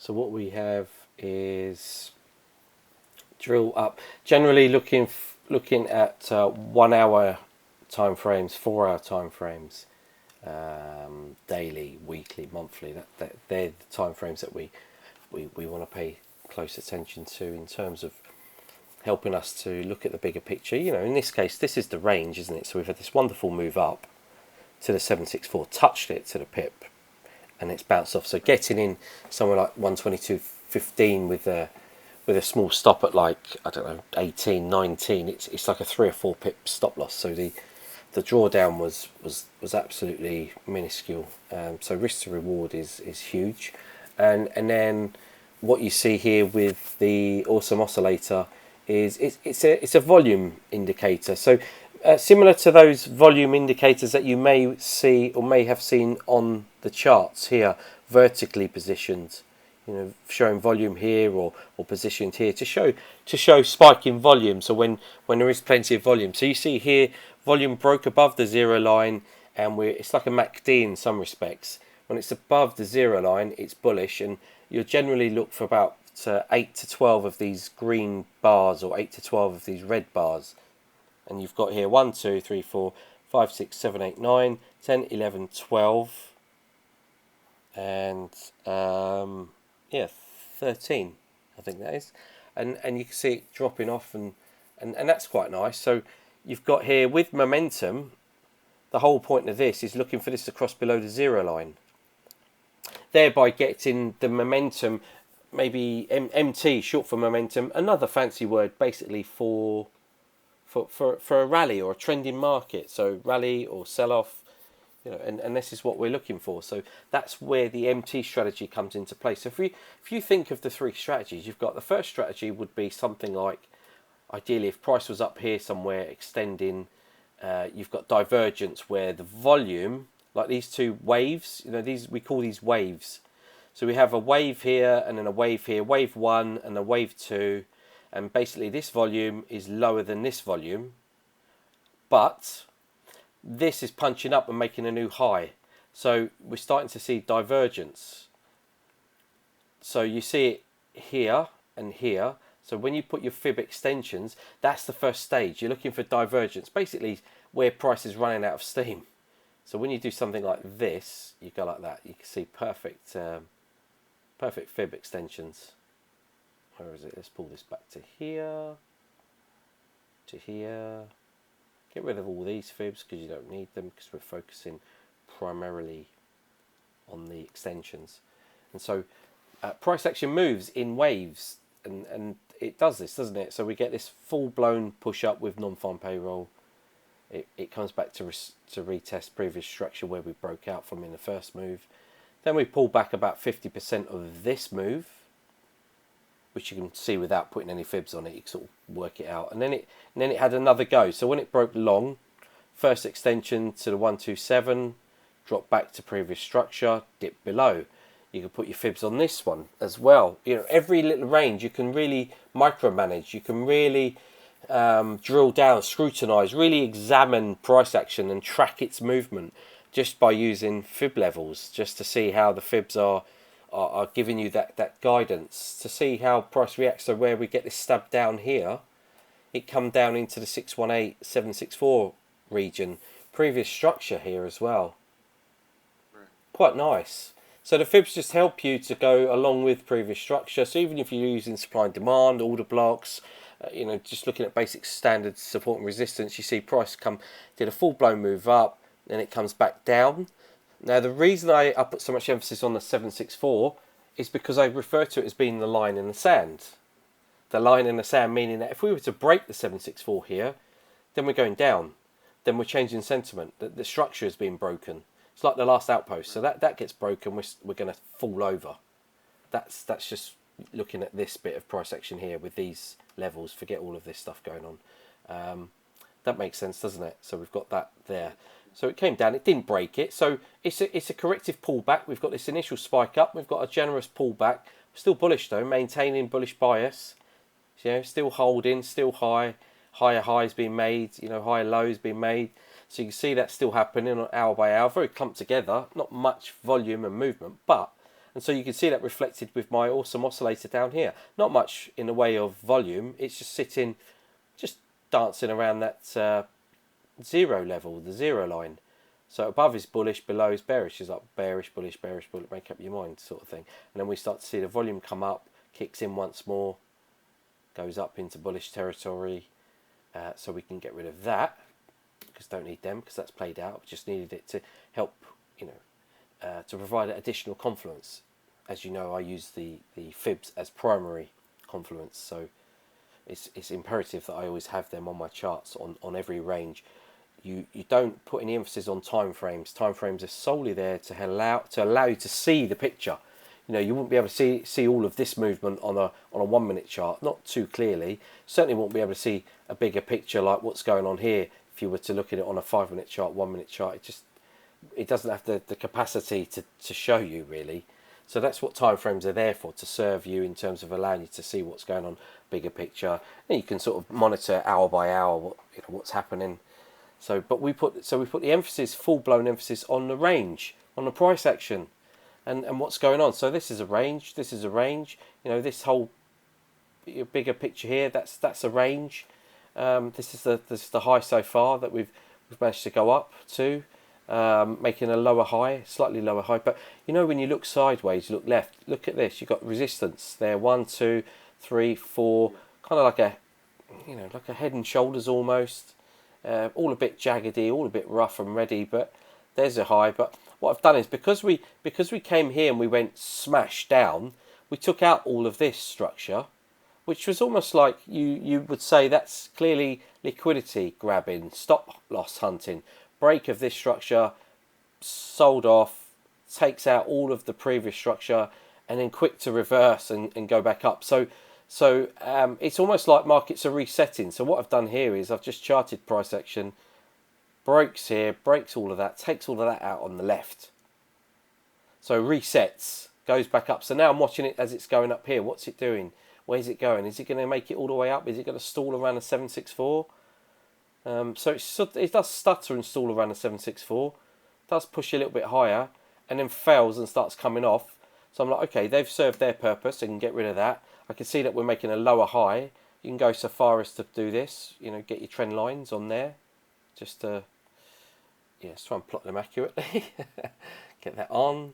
So what we have is drill up. Generally looking at 1 hour time frames, 4 hour time frames, daily, weekly, monthly. They're the time frames that we want to pay close attention to in terms of helping us to look at the bigger picture. You know, in this case, this is the range, isn't it? So we've had this wonderful move up to the 764, touched it to the pip, and it's bounced off. So getting in somewhere like 122.15 with a small stop at, like, I don't know, 18, 19, it's like a 3 or 4 pip stop loss. So the drawdown was absolutely minuscule. So risk to reward is huge, and then what you see here with the awesome oscillator is it's a volume indicator. So similar to those volume indicators that you may see or may have seen on the charts here, vertically positioned, you know, showing volume here or positioned here to show spike in volume. So when there is plenty of volume, so you see here volume broke above the zero line, and it's like a MACD in some respects. When it's above the zero line, it's bullish, and you'll generally look for about 8 to 12 of these green bars or 8 to 12 of these red bars. And you've got here 1, 2, 3, 4, 5, 6, 7, 8, 9, 10, 11, 12, and yeah, 13, I think that is. And you can see it dropping off, and that's quite nice. So you've got here with momentum, the whole point of this is looking for this to cross below the zero line, thereby getting the momentum, maybe MT, short for momentum, another fancy word basically for a rally or a trending market. So rally or sell off, you know, and this is what we're looking for. So that's where the MT strategy comes into play. So if you think of the 3 strategies, you've got the first strategy would be something like, ideally if price was up here somewhere extending, you've got divergence where the volume, like these 2 waves, you know, we call these waves. So we have a wave here and then a wave here, wave 1 and a wave 2, and basically this volume is lower than this volume, but this is punching up and making a new high. So we're starting to see divergence. So you see it here and here. So when you put your fib extensions, that's the first stage. You're looking for divergence, basically where price is running out of steam. So when you do something like this, you go like that. You can see perfect fib extensions. Where is it? Let's pull this back to here, to here. Get rid of all these fibs because you don't need them, because we're focusing primarily on the extensions. And so price action moves in waves, and it does this, doesn't it? So we get this full-blown push up with non-farm payroll. It comes back to retest previous structure where we broke out from in the first move. Then we pull back about 50% of this move, which you can see without putting any fibs on it. You can sort of work it out. And then it had another go. So when it broke long, first extension to the 127, dropped back to previous structure, dipped below. You can put your fibs on this one as well. You know, every little range you can really micromanage. You can really drill down, scrutinize, really examine price action and track its movement just by using fib levels, just to see how the fibs are giving you that guidance to see how price reacts. So where we get this stab down here, it come down into the 618, 764 region, previous structure here as well. Right. Quite nice. So the fibs just help you to go along with previous structure. So even if you're using supply and demand, order blocks, you know, just looking at basic standard support and resistance, you see price did a full-blown move up, then it comes back down. Now, the reason I put so much emphasis on the 764 is because I refer to it as being the line in the sand. The line in the sand meaning that if we were to break the 764 here, then we're going down. Then we're changing sentiment. The structure is being broken. It's like the last outpost. So that gets broken, we're going to fall over. That's just looking at this bit of price action here with these levels. Forget all of this stuff going on. That makes sense, doesn't it? So we've got that there. So it came down, it didn't break it. So it's a corrective pullback. We've got this initial spike up. We've got a generous pullback. Still bullish though, maintaining bullish bias. You know, still holding, still high. Higher highs being made, you know, higher lows being made. So you can see that still happening on hour by hour. Very clumped together. Not much volume and movement, but And so you can see that reflected with my awesome oscillator down here. Not much in the way of volume, it's just sitting, just dancing around that zero level, the zero line. So above is bullish, below is bearish. It's like bearish, bullish, make up your mind sort of thing. And then we start to see the volume come up, kicks in once more, goes up into bullish territory. So we can get rid of that, because don't need them, because that's played out. We just needed it to help, to provide additional confluence. As you know, I use the fibs as primary confluence, so it's imperative that I always have them on my charts on every range. You don't put any emphasis on time frames. Time frames are solely there to allow you to see the picture. You wouldn't be able to see all of this movement on a 1 minute chart, not too clearly. Certainly won't be able to see a bigger picture like what's going on here if you were to look at it on a 5 minute chart, 1 minute chart. It doesn't have the capacity to show you really. So that's what time frames are there for, to serve you in terms of allowing you to see what's going on, bigger picture. And you can sort of monitor hour by hour what's happening. But we put the emphasis, full-blown emphasis, on the range, on the price action, and what's going on. So this is a range. This is a range. This whole bigger picture here. That's a range. This is the high so far that we've managed to go up to, making a lower high, slightly lower high. But when you look sideways, you look left. Look at this. You've got resistance there. 1, 2, 3, 4. Kind of like a head and shoulders almost. All a bit jaggedy, all a bit rough and ready, but there's a high. But what I've done is, because we came here and we went smash down, we took out all of this structure, which was almost like you would say that's clearly liquidity grabbing, stop loss hunting. Break of this structure, sold off, takes out all of the previous structure, and then quick to reverse and go back up. So it's almost like markets are resetting. So what I've done here is I've just charted price action, breaks here, breaks all of that, takes all of that out on the left. So resets, goes back up. So now I'm watching it as it's going up here. What's it doing? Where's it going? Is it going to make it all the way up? Is it going to stall around a 764? So it does stutter and stall around a 764. Does push a little bit higher and then fails and starts coming off. So I'm like, okay, they've served their purpose. I can get rid of that. I can see that we're making a lower high. You can go so far as to do this, get your trend lines on there. Just to, let's try and plot them accurately. Get that on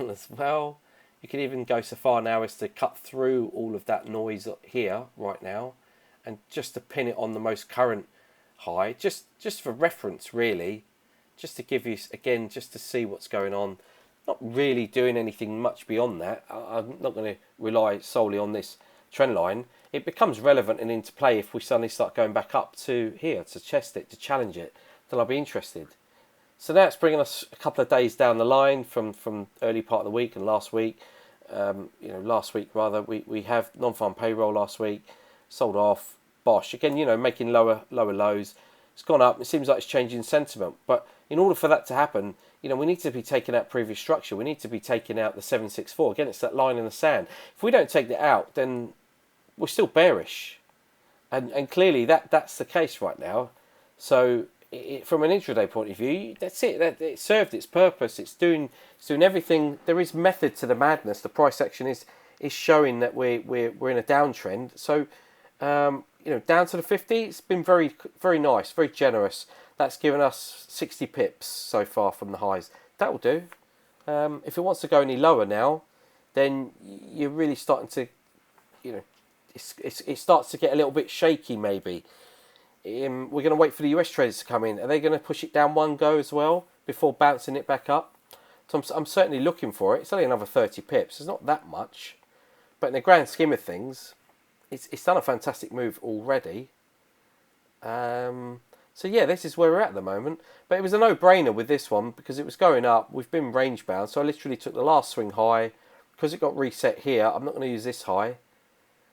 as well. You can even go so far now as to cut through all of that noise here right now, and just to pin it on the most current high, just for reference really, just to give you, again, just to see what's going on. Not really doing anything much beyond that. I'm not going to rely solely on this trend line. It becomes relevant and into play if we suddenly start going back up to here, to test it, to challenge it. Then I'll be interested. So now it's bringing us a couple of days down the line from early part of the week and last week. Last week rather, we have non-farm payroll last week, sold off, Bosch. Again, making lower lows. It's gone up. It seems like it's changing sentiment. But in order for that to happen, we need to be taking out previous structure. We need to be taking out the 764. Again, it's that line in the sand. If we don't take that out, then we're still bearish. And clearly that's the case right now. So from an intraday point of view, that's it. It served its purpose. It's doing everything. There is method to the madness. The price action is showing that we're in a downtrend. So down to the 50, it's been very, very nice, very generous. That's given us 60 pips so far from the highs. That will do. If it wants to go any lower now, then you're really starting to, it starts to get a little bit shaky maybe. We're going to wait for the US traders to come in. Are they going to push it down one go as well before bouncing it back up? So I'm certainly looking for it. It's only another 30 pips. It's not that much. But in the grand scheme of things, it's done a fantastic move already. So yeah, this is where we're at the moment. But it was a no-brainer with this one because it was going up. We've been range bound. So I literally took the last swing high. Because it got reset here, I'm not going to use this high.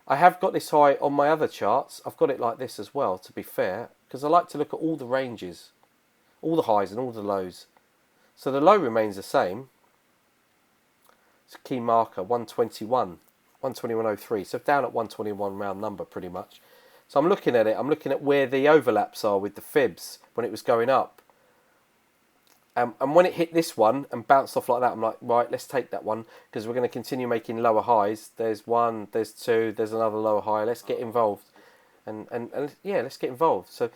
I have got this high on my other charts. I've got it like this as well, to be fair. Because I like to look at all the ranges. All the highs and all the lows. So the low remains the same. It's a key marker, 121. 121.03. So down at 121 round number pretty much. So I'm looking at it. I'm looking at where the overlaps are with the fibs when it was going up. And when it hit this one and bounced off like that, I'm like, right, let's take that one because we're going to continue making lower highs. There's one, there's two, there's another lower high. Let's get involved, and yeah, let's get involved. So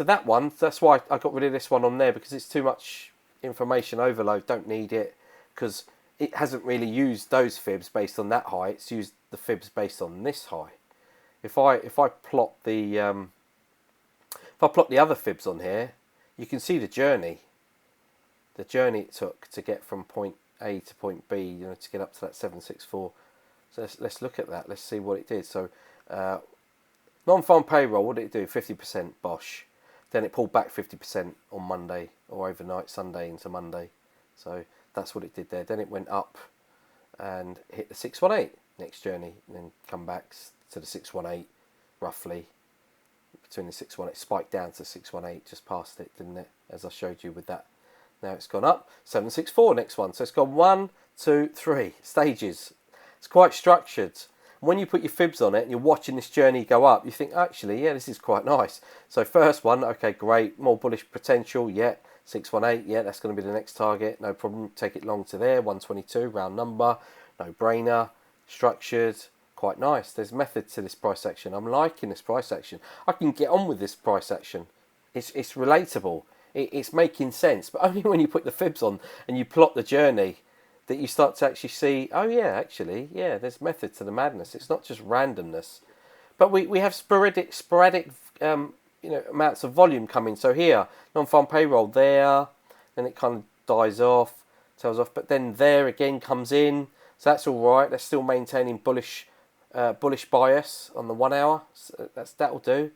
that one, that's why I got rid of this one on there because it's too much information overload. Don't need it because it hasn't really used those fibs based on that high. It's used the fibs based on this high. If I plot the other fibs on here, you can see the journey. The journey it took to get from point A to point B, you know, to get up to that 764. So let's look at that. Let's see what it did. So non-farm payroll, what did it do? 50%, bosh. Then it pulled back 50% on Monday or overnight, Sunday into Monday. So that's what it did there. Then it went up and hit the 618 next journey, and then come back to the 618 roughly. Between the 618, spiked down to 618, just past it, didn't it? As I showed you with that. Now it's gone up, 764 next one. So it's gone 1, 2, 3 stages. It's quite structured. When you put your fibs on it and you're watching this journey go up, you think, actually, yeah, this is quite nice. So first one, okay, great, more bullish potential, yeah, 618, yeah, that's going to be the next target, no problem, take it long to there, 122, round number, no brainer, structured, quite nice. There's method to this price action. I'm liking this price action. I can get on with this price action. It's relatable. It's making sense, but only when you put the fibs on and you plot the journey that you start to actually see, oh yeah, actually, yeah, there's method to the madness. It's not just randomness. But we have sporadic amounts of volume coming. So here, non-farm payroll there, then it kind of dies off, tails off, but then there again comes in. So that's all right. They're still maintaining bullish bias on the 1 hour. So that'll do.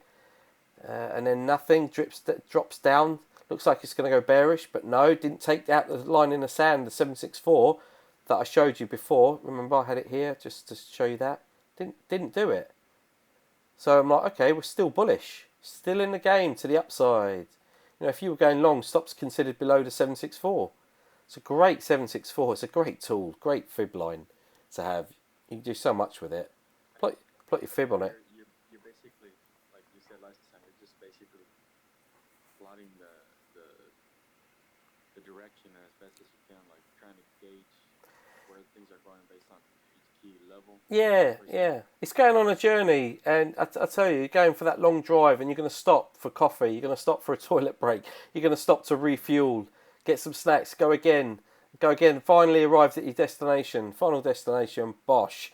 And then nothing drops down. Looks like it's going to go bearish, but no, didn't take out the line in the sand, the 764 that I showed you before. Remember, I had it here just to show you that. Didn't do it. So I'm like, okay, we're still bullish, still in the game to the upside. You know, if you were going long, stops considered below the 764. It's a great 764. It's a great tool, great fib line to have. You can do so much with it. Plot your fib on it. You're basically, like you said last time, you're just basically plotting the direction as best as you can, like trying to gauge where things are going based on each key level. Yeah. It's going on a journey, and I tell you, you're going for that long drive, and you're going to stop for coffee, you're going to stop for a toilet break, you're going to stop to refuel, get some snacks, go again, finally arrived at your destination, final destination, bosh.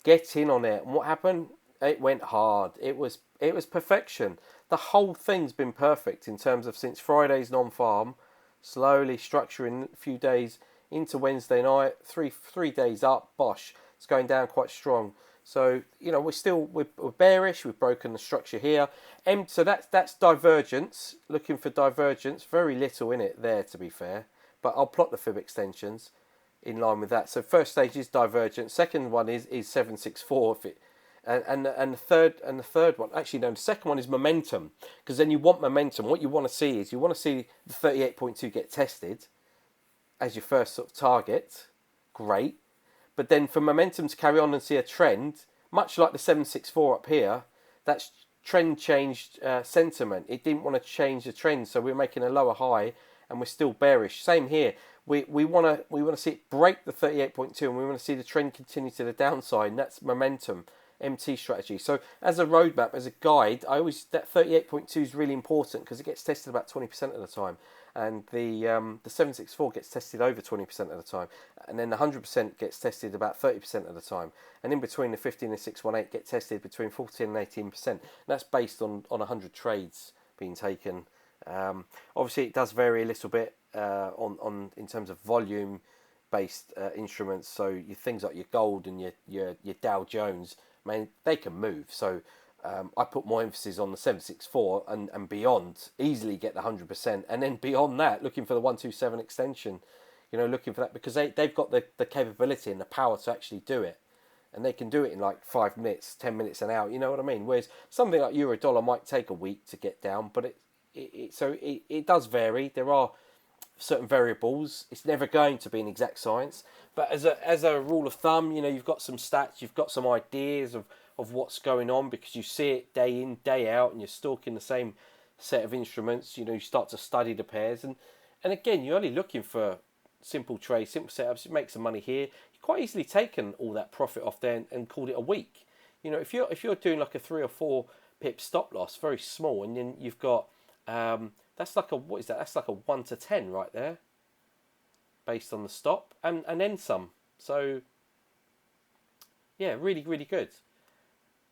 Get in on it. And what happened? It went hard. It was perfection. The whole thing's been perfect in terms of since Friday's non-farm, slowly structuring a few days into Wednesday night, three days up, bosh. It's going down quite strong. So, you know, we're bearish. We've broken the structure here. So that's divergence. Looking for divergence. Very little in it there, to be fair. But I'll plot the fib extensions in line with that. So first stage is divergence. Second one is 764. If it and the third one, actually no, the second one is momentum, because then you want momentum. What you want to see is the 38.2 get tested as your first sort of target. Great. But then for momentum to carry on and see a trend, much like the 764 up here, that's trend changed sentiment. It didn't want to change the trend, so we're making a lower high and we're still bearish. Same here. We want to see it break the 38.2, and we want to see the trend continue to the downside, and that's momentum, MT strategy. So as a roadmap, as a guide, that 38.2 is really important because it gets tested about 20% of the time, and the 764 gets tested over 20% of the time, and then the 100% gets tested about 30% of the time, and in between the 50 and the 618 get tested between 14 and 18%. And that's based on 100 trades being taken. Obviously, it does vary a little bit on in terms of volume based instruments. So your things like your gold and your Dow Jones, man, they can move. So I put more emphasis on the 764 and beyond, easily get the 100%, and then beyond that, looking for the 127 extension. You know, looking for that because they've got the capability and the power to actually do it. And they can do it in like 5 minutes, 10 minutes, an hour. You know what I mean? Whereas something like euro dollar might take a week to get down, but it does vary. There are certain variables. It's never going to be an exact science. But as a rule of thumb, you know, you've got some stats, you've got some ideas of what's going on because you see it day in, day out, and you're stalking the same set of instruments. You know, you start to study the pairs, and And again, you're only looking for simple trades, simple setups. You make some money here. You quite easily taken all that profit off there and called it a week. You know, if you're doing like a 3 or 4 pip stop loss, very small, and then you've got that's like a, what is that? That's like a 1 to 10 right there, based on the stop, and then some. So yeah, really really good.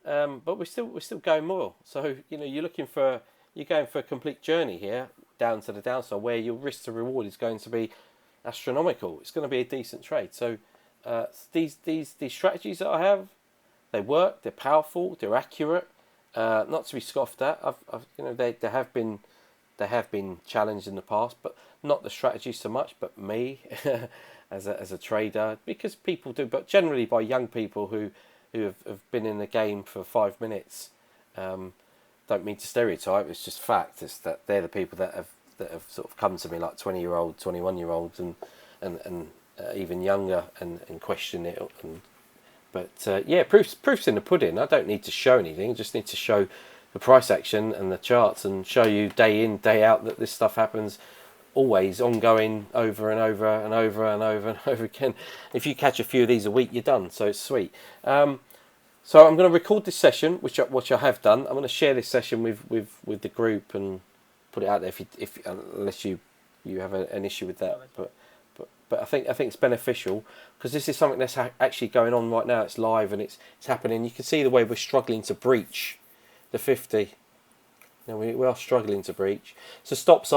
But we're still going more. So you know, you're going for a complete journey here down to the downside, where your risk to reward is going to be astronomical. It's going to be a decent trade. So these strategies that I have, they work. They're powerful. They're accurate. Not to be scoffed at. They have been challenged in the past, but not the strategy so much, but me as a trader, because people do, but generally by young people who have been in the game for 5 minutes. Don't mean to stereotype. It's just fact. It's that they're the people that have sort of come to me, like 20-year-olds, 21-year-olds, and even younger, and question it. But yeah, proof's in the pudding. I don't need to show anything. I just need to show the price action and the charts, and show you day in, day out that this stuff happens always, ongoing, over and over and over and over and over again. If you catch a few of these a week, you're done. So it's sweet. So I'm going to record this session, which I have done. I'm going to share this session with the group and put it out there. If unless you have an issue with that, but I think it's beneficial, because this is something that's actually going on right now. It's live and it's happening. You can see the way we're struggling to breach the 50. Now we are struggling to breach. So stops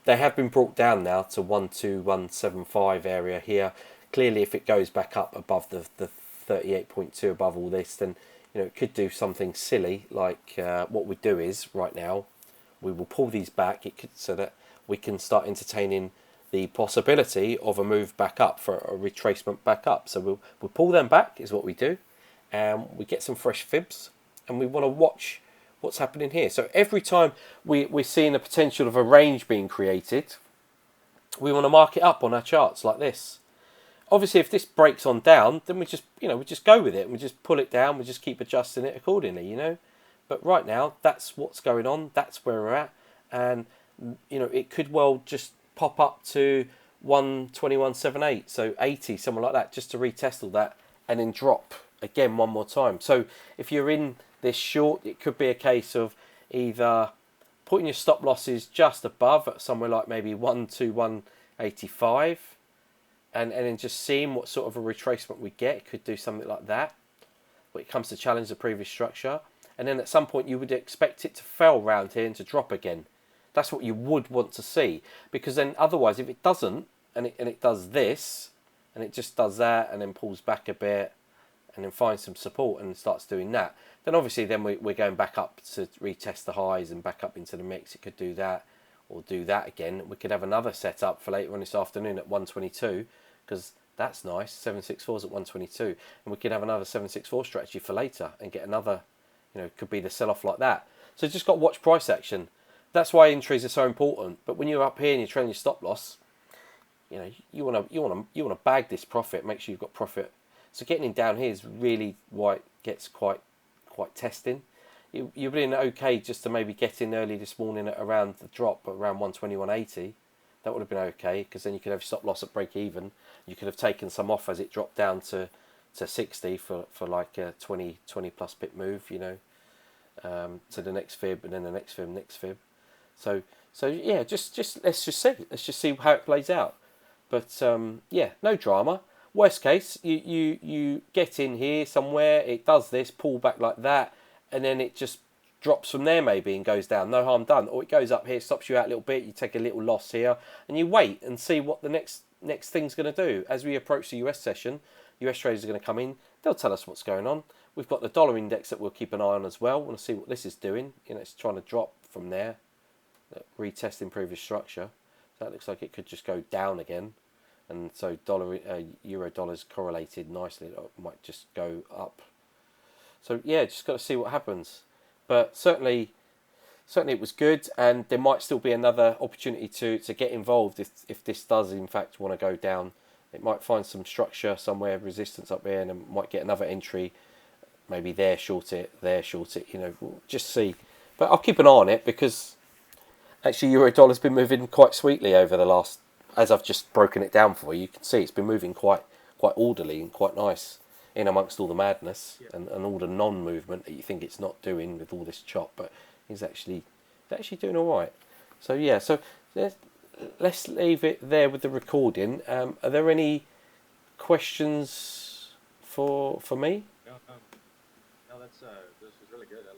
they have been brought down now to 12175 area here. Clearly, if it goes back up above the 38.2 above all this, then it could do something silly like what we do is right now we will pull these back. So that we can start entertaining the possibility of a move back up, for a retracement back up. So we'll pull them back is what we do, and we get some fresh fibs, and we want to watch what's happening here. So every time we're seeing the potential of a range being created, we want to mark it up on our charts like this. Obviously, if this breaks on down, then we just go with it, and we just pull it down. We just keep adjusting it accordingly, But right now, that's what's going on. That's where we're at, and it could well just pop up to 121.78, so 80, something like that, just to retest all that, and then drop again one more time. So if you're in this short, it could be a case of either putting your stop losses just above at somewhere like maybe 121.85. And then just seeing what sort of a retracement we get. It could do something like that when it comes to challenge the previous structure. And then at some point you would expect it to fail round here and to drop again. That's what you would want to see. Because then otherwise, if it doesn't, and it does this, and it just does that, and then pulls back a bit, and then finds some support and starts doing that, then obviously then we're going back up to retest the highs and back up into the mix. It could do that, or do that again. We could have another setup for later on this afternoon at 122, because that's nice. 764's at 122, and we could have another 764 strategy for later and get another. Could be the sell-off like that. So just got to watch price action. That's why entries are so important. But when you're up here and you're trailing your stop loss, you want to bag this profit. Make sure you've got profit. So getting in down here is really why it gets quite testing. You've been okay just to maybe get in early this morning at around the drop, at around 121.80. That would have been okay, because then you could have stop loss at break even. You could have taken some off as it dropped down to 60 for like a 20 plus pip move, to the next fib, and then the next fib. So yeah, just let's just see how it plays out. But yeah, no drama. Worst case, you get in here somewhere, it does this, pull back like that, and then it just drops from there maybe and goes down. No harm done. Or it goes up here, stops you out a little bit, you take a little loss here, and you wait and see what the next thing's going to do. As we approach the US session, US traders are going to come in. They'll tell us what's going on. We've got the dollar index that we'll keep an eye on as well. We want to see what this is doing. It's trying to drop from there, retesting previous structure. So that looks like it could just go down again. And so euro dollar's correlated nicely. It might just go up. So yeah, just got to see what happens. But certainly it was good, and there might still be another opportunity to get involved if this does in fact want to go down. It might find some structure somewhere, resistance up there, and it might get another entry. Maybe there short it, we'll just see. But I'll keep an eye on it, because Actually, euro dollar's been moving quite sweetly over the last, as I've just broken it down for you. You can see it's been moving quite orderly and quite nice in amongst all the madness Yeah. and all the non-movement that you think it's not doing with all this chop, but it's actually doing all right. So yeah, so let's leave it there with the recording. Are there any questions for me? No, no, no. That's this was really good. I